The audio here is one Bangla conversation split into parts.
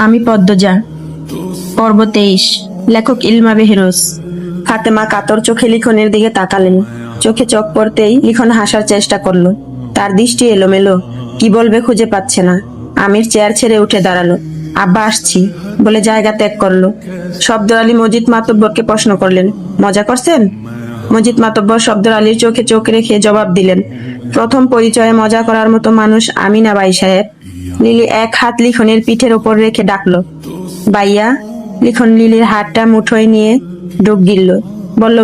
আমি পদ্মজা। পর্ব 23। লেখক ইলমা বেহেরোজ। ফাতেমা কাতর চোখে লিখনের দিকে তাকালেন। চোখে চোখ পড়তেই লিখন হাসার চেষ্টা করলো। তার দৃষ্টি এলোমেলো, কি বলবে খুঁজে পাচ্ছে না। আমির চেয়ার ছেড়ে উঠে দাঁড়ালো। আব্বা আসছি বলে জায়গা ত্যাগ করলো। শব্দর আলী মজিদ মাতব্বরকে প্রশ্ন করলেন, মজা করছেন? মজিদ মাতব্বর শব্দর আলীর চোখে চোখ রেখে জবাব দিলেন, প্রথম পরিচয়ে মজা করার মতো মানুষ আমিনা বাই সাহেব। লিলি এক হাত লিখনের পিঠের ওপর রেখে ডাকলো, বাইয়া। লিখন লিলির হাতটা মুঠোয় নিয়ে ডুব গিলল। বলল,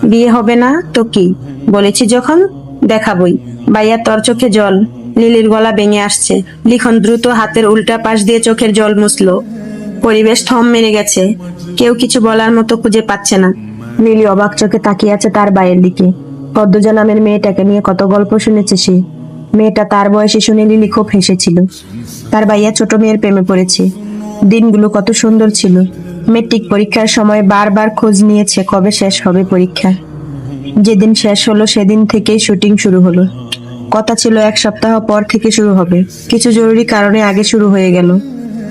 বিয়ে হবে না তো কি? বলেছি যখন দেখাবই। বাইয়া তোর চোখে জল। লিলির গলা ভেঙে আসছে। লিখন দ্রুত হাতের উল্টা পাশ দিয়ে চোখের জল মুছলো। পরিবেশ থম মেরে গেছে। কেউ কিছু বলার মতো খুঁজে পাচ্ছে না। লিলি অবাক চোখে তাকিয়ে আছে তার বাইয়ের দিকে। পদ্মজা নামের মেয়েটাকে নিয়ে কত গল্প শুনেছে সে। মেয়েটা তার বয়সে শুনে লিলি খুব হেসেছিল। তার ভাইয়া ছোট মেয়ের প্রেমে পড়েছে। দিনগুলো কত সুন্দর ছিল। মেট্রিক পরীক্ষার সময় বারবার খোঁজ নিয়েছে কবে শেষ হবে পরীক্ষা। যেদিন শেষ হলো সেদিন থেকেই শুটিং শুরু হলো। কথা ছিল 1 সপ্তাহ পর থেকে শুরু হবে। কিছু জরুরি কারণে আগে শুরু হয়ে গেল,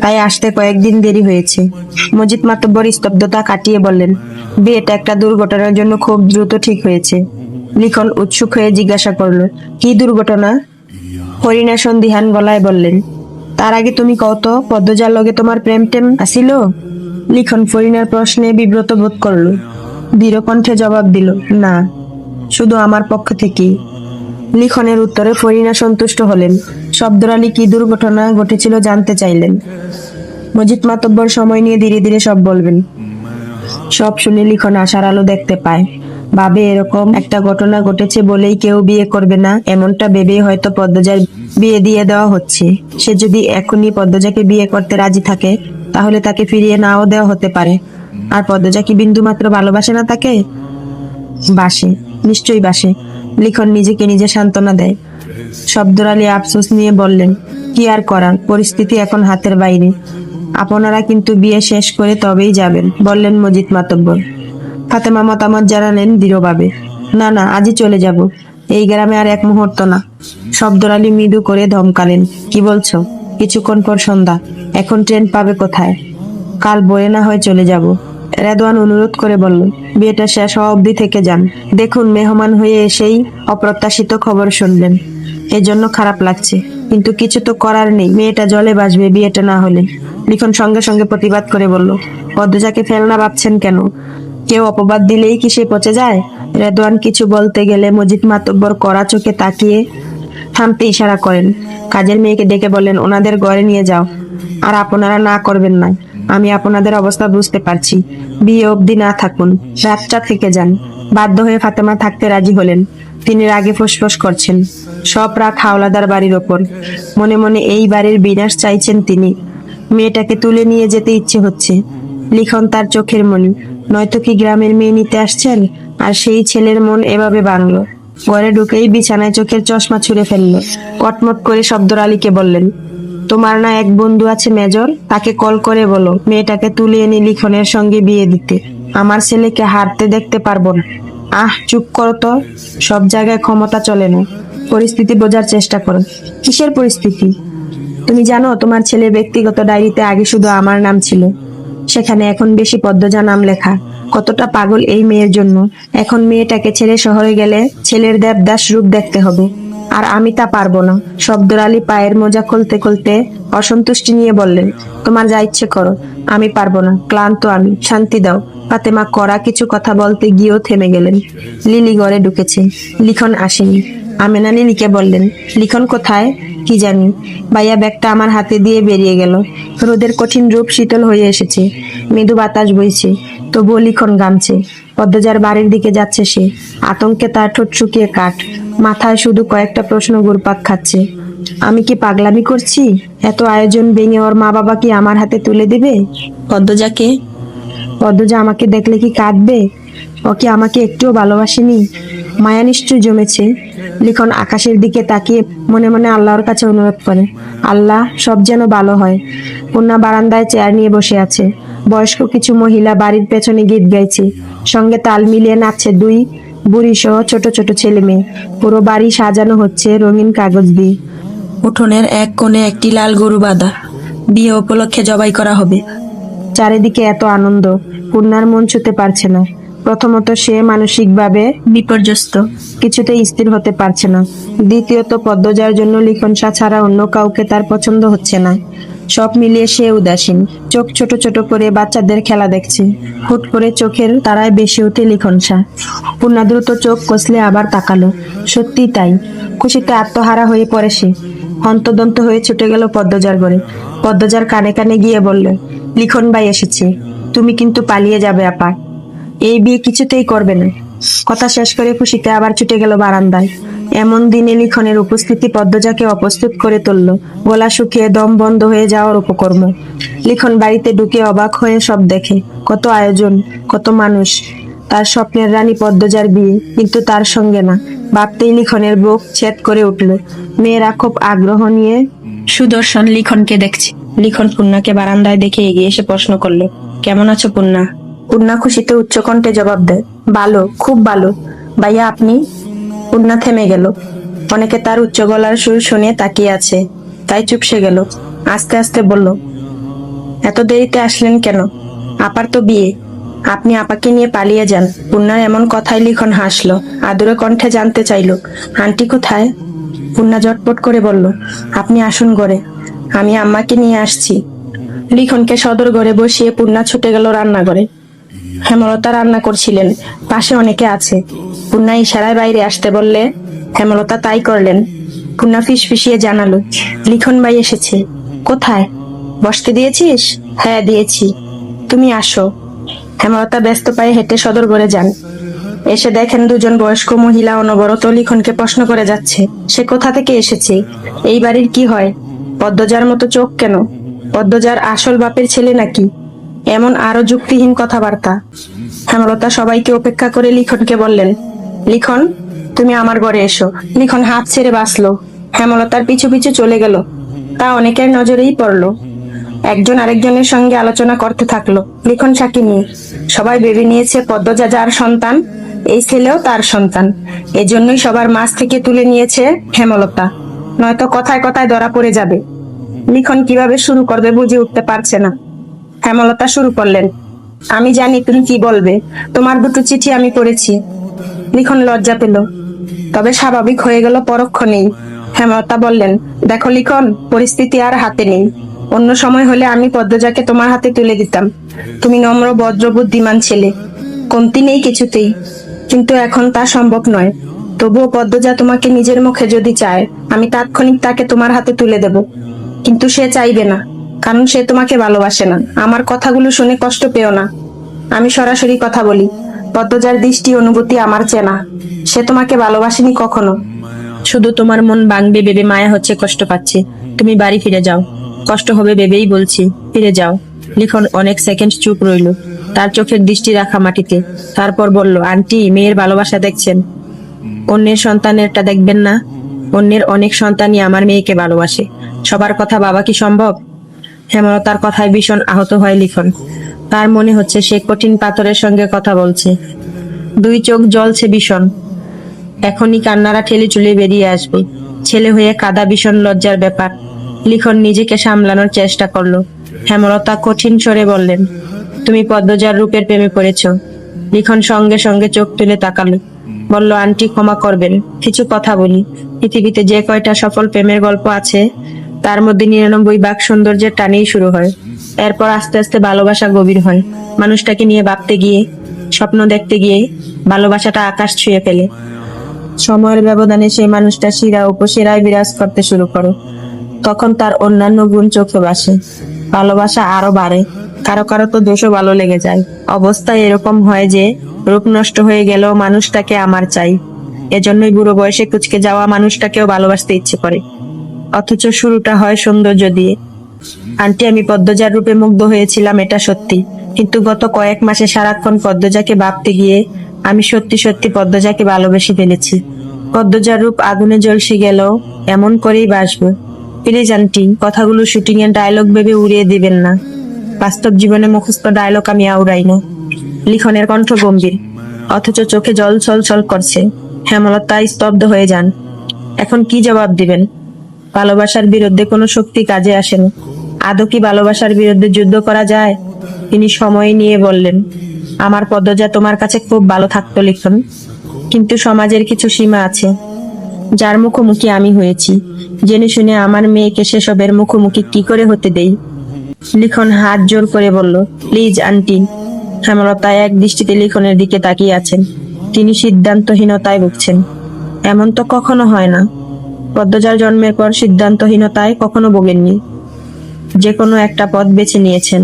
তাই আসতে কয়েকদিন দেরি হয়েছে। মজিদ মাতব্বর স্তব্ধতা কাটিয়ে বললেন, বিয়েটা একটা দুর্ঘটনার জন্য খুব দ্রুত ঠিক হয়েছে। লিখন উৎসুক হয়ে জিজ্ঞাসা করলো, কি দুর্ঘটনা? হরিণা সন্দিহান গলায় বললেন, তার আগে তুমি কত পদ্মজার লগে তোমার প্রেম টেম আসিল? লিখন ফরিনার প্রশ্নে বিব্রত বোধ করলো। দৃঢ় কণ্ঠে জবাব দিল, না, শুধু আমার পক্ষ থেকেই। লিখনের উত্তরে ফরিনা সন্তুষ্ট হলেন। শব্দর আলী কি দুর্ঘটনা ঘটেছিল জানতে চাইলেন। মজিদ মাতব্বর সময় নিয়ে ধীরে ধীরে সব বলবেন। সব শুনে লিখন আশার আলো দেখতে পায়। ভাবে এরকম একটা ঘটনা ঘটেছে বলেই কেউ বিয়ে করবে না, এমনটা ভেবেই হয়তো পদ্মজার বিয়ে দিয়ে দেওয়া হচ্ছে। সে যদি এখনই পদ্মজাকে বিয়ে করতে রাজি থাকে তাহলে তাকে ফিরিয়ে নাও দেওয়া হতে পারে। আর পদ্মজা কি বিন্দু মাত্র ভালোবাসে না তাকে? বাসে, নিশ্চয়ই বাসে। লিখন নিজেকে নিজে সান্ত্বনা দেয়। শব্দর আলী আফসোস নিয়ে বললেন, কি আর করার, পরিস্থিতি এখন হাতের বাইরে। আপনারা কিন্তু বিয়ে শেষ করে তবেই যাবেন, বললেন মজিদ মাতব্বর। ফাতেমা মতামত জানালেন দৃঢ়ভাবে, না না, আজই চলে যাব। এই গ্রামে আর এক মুহূর্ত না। শব্দর আলী মৃদু করে ধমকালেন, কি বলছো? কিছুক্ষণ পর সন্ধ্যা, এখন ট্রেন পাবে কোথায়? কাল বয়ে না হয় চলে যাব। রেদওয়ান অনুরোধ করে বলল, বিয়েটা শেষ হওয়া অবধি থেকে যান। দেখুন, মেহমান হয়ে এসেই অপ্রত্যাশিত খবর শুনলেন, এজন্য খারাপ লাগছে, কিন্তু কিছু তো করার নেই। মেয়েটা জলে ভাসবে বিয়েটা না হলে। লিখন সঙ্গে সঙ্গে প্রতিবাদ করে বলল, পদ্মজাকে ফেলনা ভাবছেন কেন? কেউ অপবাদ দিলেই কি সে পচে যায়? রেদওয়ান কিছু বলতে গেলে মজিদ মাতব্বর কড়া চোখে তাকিয়ে থামতে ইশারা করেন। কাজের মেয়েকে ডেকে বললেন, ওনাদের ঘরে নিয়ে যাও। আর আপনারা না করবেন না, আমি আপনাদের অবস্থা বুঝতে পারছি। বিয়ে অবধি না থাকুন, রাতটা থেকে যান। বাধ্য হয়ে ফাতেমা থাকতে রাজি হলেন। তিনি রাগে ফোঁসফোঁস করছেন। সব রাগ হাওলাদার বাড়ির ওপর। মনে মনে এই বাড়ির বিনাশ চাইছেন তিনি। মেয়েটাকে তুলে নিয়ে যেতে ইচ্ছে হচ্ছে। লিখন তার চোখের মণি, নয়তো কি গ্রামের মেয়ে নিতে আসছেন? আর সেই ছেলের মন এভাবে ভাঙলো। ঘরে ঢুকেই বিছানায় চোখের চশমা ছুঁড়ে ফেললো। কটমট করে শব্দর আলীকে বললেন, তোমার না এক বন্ধু আছে মেজর, তাকে কল করে বলো মেয়েটাকে তুলে এনে লিখনের সঙ্গে বিয়ে দিতে। আমার ছেলেকে হারতে দেখতে পারবো না। আহ, চুপ করো তো। সব জায়গায় ক্ষমতা চলে না, পরিস্থিতি বোঝার চেষ্টা করো। কিসের পরিস্থিতি? তুমি জানো তোমার ছেলের ব্যক্তিগত ডায়েরিতে আগে শুধু আমার নাম ছিল, সেখানে এখন বেশি পদ্মজা নাম লেখা। কতটা পাগল এই মেয়ের জন্য। এখন মেয়েটাকে ছেড়ে শহরে গেলে ছেলের দেবদাস রূপ দেখতে হবে, আর আমি তা পারবো না। শব্দর আলী পায়ের মোজা খুলতে খুলতে অসন্তুষ্টি নিয়ে বললেন, তোমার যা ইচ্ছে করো, আমি পারবো না, ক্লান্ত আমি, শান্তি দাও। ফাতেমা কড়া কিছু কথা বলতে গিয়েও থেমে গেলেন। লিলি ঘরে ঢুকেছে, লিখন আসেনি। আমেনা লিলিকে বললেন, লিখন কোথায়? কি জানি। ভাইয়া ব্যাগটা আমার হাতে দিয়ে বেরিয়ে গেল। রোদের কঠিন রূপ শীতল হয়ে এসেছে। মৃদু বাতাস বইছে, তবুও লিখন ঘামছে। পদ্মজার বাড়ির দিকে যাচ্ছে সে। আতঙ্কে তার ঠোঁট শুকিয়ে কাঠ। মাথায় শুধু কয়েকটা প্রশ্ন ঘুরপাক খাচ্ছে। আমি কি পাগলামি করছি? এত আয়োজন ভেঙে ওর মা বাবা কি আমার হাতে তুলে দেবে পদ্মজাকে? পদ্মজা আমাকে দেখলে কি কাঁদবে? ও কি আমাকে একটুও ভালোবাসেনি? মায়া নিশ্চয় জমেছে। লিখন আকাশের দিকে তাকিয়ে মনে মনে আল্লাহর কাছে অনুরোধ করে, আল্লাহ, সব যেন ভালো হয়। কন্যা বারান্দায় চেয়ার নিয়ে বসে আছে। বয়স্ক কিছু মহিলা বাড়ির পেছনে গীত গাইছে। সঙ্গে তাল মিলিয়ে নাচছে 2 বুড়ি সহ ছোট ছোট ছেলে মেয়ে। পুরো বাড়ি সাজানো হচ্ছে রঙিন কাগজ দিয়ে। উঠোনের এক কোণে একটি লাল গরু বাঁধা। বিয়ে উপলক্ষে জবাই করা হবে। চারিদিকে এত আনন্দ, পূর্ণার মন ছুতে পারছে না। প্রথমত সে মানসিকভাবে বিপর্যস্ত, কিছুতেই স্থির হতে পারছে না। দ্বিতীয়ত পদ্মজার জন্য লিখনসা ছাড়া অন্য কাউকে তার পছন্দ হচ্ছে না। সব মিলিয়ে সে উদাসীন। চোখ ছোট ছোট করে বাচ্চাদের খেলা দেখছে। হুট করে চোখের তারায় বেশি ওঠে লিখনসা। পূর্ণা দ্রুত চোখ কষলে আবার তাকালো। সত্যি তাই, খুশিতে আত্মহারা হয়ে পড়ে সে। হন্তদন্ত হয়ে ছুটে গেল পদ্মজার ঘরে। পদ্মজার কানে কানে গিয়ে বলল, লিখন ভাই এসেছে, তুমি কিন্তু পালিয়ে যাবে আপা, এই বিয়ে কিছুতেই করবে না। কথা শেষ করে খুশিতে আবার ছুটে গেল বারান্দায়। এমন দিনে লিখনের উপস্থিতি পদ্মজাকে অপ্রস্তুত করে তুলল। গলা শুকিয়ে দম বন্ধ হয়ে যাওয়ার উপকর্ম। লিখন বাড়িতে ঢুকে অবাক হয়ে সব দেখে। কত আয়োজন, কত মানুষ। তার স্বপ্নের রানী পদ্মজার বিয়ে, কিন্তু তার সঙ্গে না। ভাবতেই লিখনের বুক ছেদ করে উঠল। মেয়েরা খুব আগ্রহ নিয়ে সুদর্শন লিখনকে দেখছে। লিখন পূর্ণাকে বারান্দায় দেখে এগিয়ে এসে প্রশ্ন করলো, কেমন আছো পূর্ণা? পূর্ণা খুশিতে উচ্চকণ্ঠে জবাব দেয়, ভালো, খুব ভালো। ভাইয়া আপনি? পূর্ণা থেমে গেল। অনেকে তার উচ্চ গলার সুর শুনে তাকিয়ে আছে, তাই চুপসে গেল। আস্তে আস্তে বলল, এত দেরিতে আসলেন কেন? আপার তো বিয়ে, আপনি আপাকে নিয়ে পালিয়ে যান। পূর্ণার এমন কথায় লিখন হাসলো, আদুরে কণ্ঠে জানতে চাইল, আন্টি কোথায়? পূর্ণা জটপট করে বলল, আপনি আসুন ঘরে, আমি আম্মাকে নিয়ে আসছি। লিখনকে সদর ঘরে বসিয়ে পূর্ণা ছুটে গেল রান্নাঘরে। হেমলতা রান্না করছিলেন, পাশে অনেকে আছে। পূর্ণা ইশারায় বাইরে আসতে বললে হেমলতা তাই করলেন। পূর্ণা ফিসফিসিয়ে জানালো, লিখন ভাই এসেছে। কোথায়? বসতে দিয়েছিস? হ্যাঁ দিয়েছি, তুমি আসো। হেমলতা ব্যস্ত পায়ে হেঁটে সদর ঘরে যান। এসে দেখেন দুজন বয়স্ক মহিলা অনবরত লিখনকে প্রশ্ন করে যাচ্ছে, সে কোথা থেকে এসেছে, এই বাড়ির কি হয়, পদ্মজার মতো চোখ কেন, পদ্মজার আসল বাপের ছেলে নাকি? এমন আরো যুক্তিহীন কথাবার্তা। হেমলতা সবাইকে উপেক্ষা করে লিখনকে বললেন, লিখন তুমি আমার ঘরে এসো। লিখন হাত ছেড়ে বাঁচলো। হেমলতার পিছু পিছু চলে গেল। তা অনেকের নজরেই পড়লো। একজন আরেকজনের সঙ্গে আলোচনা করতে থাকলো লিখন সাকি নিয়ে। সবাই ভেবে নিয়েছে পদ্মজা যার সন্তান, এই ছেলেও তার সন্তান। এজন্যই সবার মাঝ থেকে তুলে নিয়েছে হেমলতা, নয়তো কথায় কথায় ধরা পড়ে যাবে। লিখন কিভাবে শুরু করবে বুঝে উঠতে পারছে না। হেমলতা শুরু করলেন, আমি জানি তুমি কি বলবে, তোমার দুটো চিঠি আমি পড়েছি। লিখন লজ্জা পেল, তবে স্বাভাবিক হয়ে গেল পরক্ষণেই। হেমলতা বললেন, দেখো লিখন, পরিস্থিতি আর হাতে নেই। অন্য সময় হলে আমি পদ্মজাকে তোমার হাতে তুলে দিতাম। তুমি নম্র, ভদ্র, বুদ্ধিমান ছেলে, কমতি নেই কিছুতেই, কিন্তু এখন তা সম্ভব নয়। তবুও পদ্মজা তোমাকে নিজের মুখে যদি চায়, আমি তাৎক্ষণিক তাকে তোমার হাতে তুলে দেব। কিন্তু সে চাইবে না, কারণ সে তোমাকে ভালোবাসে না। আমার কথাগুলো শুনে কষ্ট পেও না, আমি সরাসরি কথা বলি। পদ্মজার দৃষ্টি অনুভূতি আমার চেনা, সে তোমাকে ভালোবাসেনি কখনো। শুধু তোমার মন ভাঙবে ভেবে মায়া হচ্ছে, কষ্ট পাচ্ছে। তুমি বাড়ি ফিরে যাও, কষ্ট হবে ভেবেই বলছি, ফিরে যাও। লিখন অনেক সেকেন্ড চুপ রইল, তার চোখের দৃষ্টি রাখা মাটিতে। তারপর বলল, আন্টি, মেয়ের ভালোবাসা দেখছেন, অন্যের সন্তানেরটা দেখবেন না। অন্যের অনেক সন্তানই আমার মেয়েকে ভালোবাসে, সবার কথা বাবা কি সম্ভব? হেমলতার কথায় ভীষণ আহত হয় লিখন। তার মনে হচ্ছে সে কঠিন পাথরের সঙ্গে কথা বলছে। দুই চোখ জ্বলছে ভীষণ, এখনই কান্নারা ঠেলে চুলে বেরিয়ে আসবে। ছেলে হয়ে কাঁদা ভীষণ লজ্জার ব্যাপার। লিখন নিজেকে সামলানোর চেষ্টা করলো। হেমলতা কঠিন স্বরে বললেন, তুমি পদ্মজার রূপের প্রেমে পড়েছ। লিখন সঙ্গে সঙ্গে চোখ তুলে তাকালো, বলল, আন্টি ক্ষমা করবেন, কিছু কথা বলি। পৃথিবীতে যে কয়টা সফল প্রেমের গল্প আছে, তার মধ্যে 99 ভাগ সৌন্দর্যের টানেই শুরু হয়। এরপর আস্তে আস্তে ভালোবাসা গভীর হয়। মানুষটাকে নিয়ে ভাবতে গিয়ে, স্বপ্ন দেখতে গিয়ে ভালোবাসাটা আকাশ ছুঁয়ে ফেলে। সময়ের ব্যবধানে সেই মানুষটা শিরা উপশিরায় বিরাজ করতে শুরু করে। তখন তার অন্যান্য গুণ চোখে ভাসে, ভালোবাসা আরো বাড়ে। কারো কারো তো দোষও ভালো লেগে যায়। অবস্থা এরকম হয় যে রূপ নষ্ট হয়ে গেলেও মানুষটাকে আমার চাই। এজন্যই বুড়ো বয়সে কুচকে যাওয়া মানুষটাকেও ভালোবাসতে ইচ্ছে করে। অথচ শুরুটা হয় সৌন্দর্য দিয়ে। আন্টি, আমি পদ্মজার রূপে মুগ্ধ হয়েছিলাম, এটা সত্যি। কিন্তু গত কয়েক মাসে সারাক্ষণ পদ্মজাকে ভাবতে গিয়ে আমি সত্যি সত্যি পদ্মজাকে ভালোবেসে ফেলেছি। পদ্মজার রূপ আগুনে জ্বলসে গেলেও এমন করেই বাসবো। প্লিজ আন্টি, কথাগুলো শুটিং এর ডায়লগ ভেবে উড়িয়ে দিবেন না। বাস্তব জীবনে মুখস্থ ডায়লগ আমি আওড়াই না। লিখনের কণ্ঠ গম্ভীর, অথচ চোখে জল ছলছল করছে। হেমলতা স্তব্ধ হয়ে যান। এখন কি জবাব দিবেন? ভালোবাসার বিরুদ্ধে কোনো শক্তি কাজে আসে না। আদৌ কি ভালোবাসার বিরুদ্ধে যুদ্ধ করা যায়? তিনি সময় নিয়ে বললেন, আমার পদ্মজা তোমার কাছে খুব ভালো থাকতো লিখন, কিন্তু সমাজের কিছু সীমা আছে যার মুখোমুখি আমি হয়েছি। জেনে শুনে আমার মেয়েকে সেসবের মুখোমুখি কি করে হতে দেই? লিখন হাত জোর করে বলল, প্লিজ আন্টি। হেমলতা এক দৃষ্টিতে লিখনের দিকে তাকিয়ে আছেন। তিনি সিদ্ধান্তহীনতায় ভুগছেন। এমন তো কখনো হয় না। পদ্মজার জন্মের পর সিদ্ধান্তহীনতায় কখনো ভোগেননি। যে কোনো একটা পথ বেছে নিয়েছেন,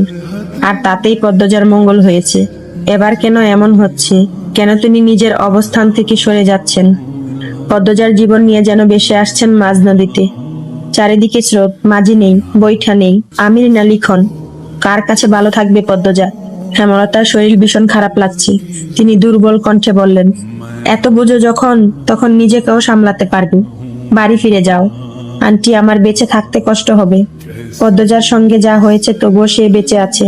আর তাতেই পদ্মজার মঙ্গল হয়েছে। এবার কেন এমন হচ্ছে? কেন তিনি নিজের অবস্থান থেকে সরে যাচ্ছেন? পদ্মজার জীবন নিয়ে যেন ভেসে আসছেন মাঝ নদীতে। চারিদিকে স্রোত, মাঝি নেই, বৈঠা নেই, আমির না লিখন। কার কাছে ভালো থাকবে পদ্মজা? হেমলতার শরীর ভীষণ খারাপ লাগছে। তিনি দুর্বল কণ্ঠে বললেন, এত বোঝো যখন, তখন নিজেকেও সামলাতে পারবে। বাড়ি ফিরে যাও আন্টি, আমার বেঁচে থাকতে কষ্ট হবে। পদ্মজার সঙ্গে যা হয়েছে তবুও সে বেঁচে আছে,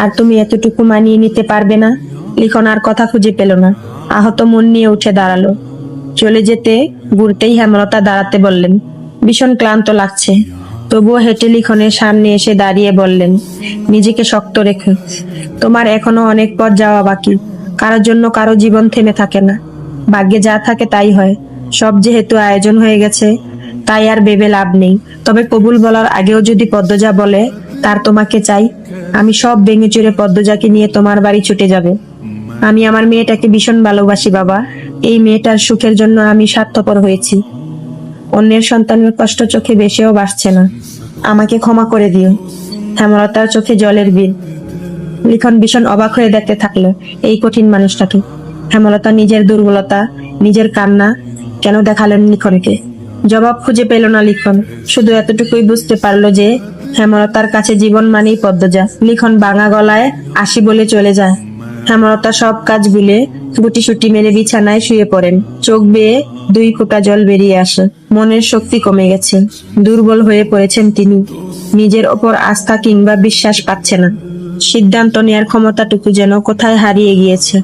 আর তুমি এতটুকু মানিয়ে নিতে পারবে না? লিখন আর কথা খুঁজে পেল না। আহত মন নিয়ে উঠে দাঁড়ালো। চলে যেতে ঘুরতেই হেমলতা দাঁড়াতে বললেন, ভীষণ ক্লান্ত লাগছে। তবুও হেঁটে লিখনের সামনে এসে দাঁড়িয়ে বললেন, নিজেকে শক্ত রেখো। তোমার এখনো অনেক পথ যাওয়া বাকি। কারোর জন্য কারো জীবন থেমে থাকে না। ভাগ্যে যা থাকে তাই হয়। সব যেহেতু আয়োজন হয়ে গেছে, তাই আর ভেবে লাভ নেই। তবে কবুল বলার আগেও যদি পদ্মজা বলে তার তোমাকে চাই, আমি সব ভেঙে চুরে পদ্মজাকে নিয়ে তোমার বাড়ি ছুটে যাবে। আমি আমার মেয়েটাকে ভীষণ ভালোবাসি বাবা। এই মেয়েটার সুখের জন্য আমি স্বার্থপর হয়েছি। অন্যের সন্তানের কষ্ট চোখে বেশেও বাসছে না। আমাকে ক্ষমা করে দিও। হেমলতার চোখে জলের বিল। লিখন ভীষণ অবাক হয়ে দেখতে থাকলো এই কঠিন মানুষটাকে। হেমলতা নিজের দুর্বলতা, নিজের কান্না কেন দেখালেন লিখনকে? জবাব খুঁজে পেল না লিখন। শুধু এতটুকুই বুঝতে পারলো যে হেমলতার কাছে জীবন মানেই পদ্মজা। লিখন ভাঙা গলায় আসি বলে চলে যায়। হেমলতা সব কাজ ভুলে গুটিসুটি মেরে বিছানায় শুয়ে পড়েন। চোখ বেয়ে 2 ফোঁটা জল বেরিয়ে আসে। মনের শক্তি কমে গেছে। দুর্বল হয়ে পড়েছেন তিনি। নিজের ওপর আস্থা কিংবা বিশ্বাস পাচ্ছে না। সিদ্ধান্ত নেয়ার ক্ষমতাটুকু যেন কোথায় হারিয়ে গিয়েছে।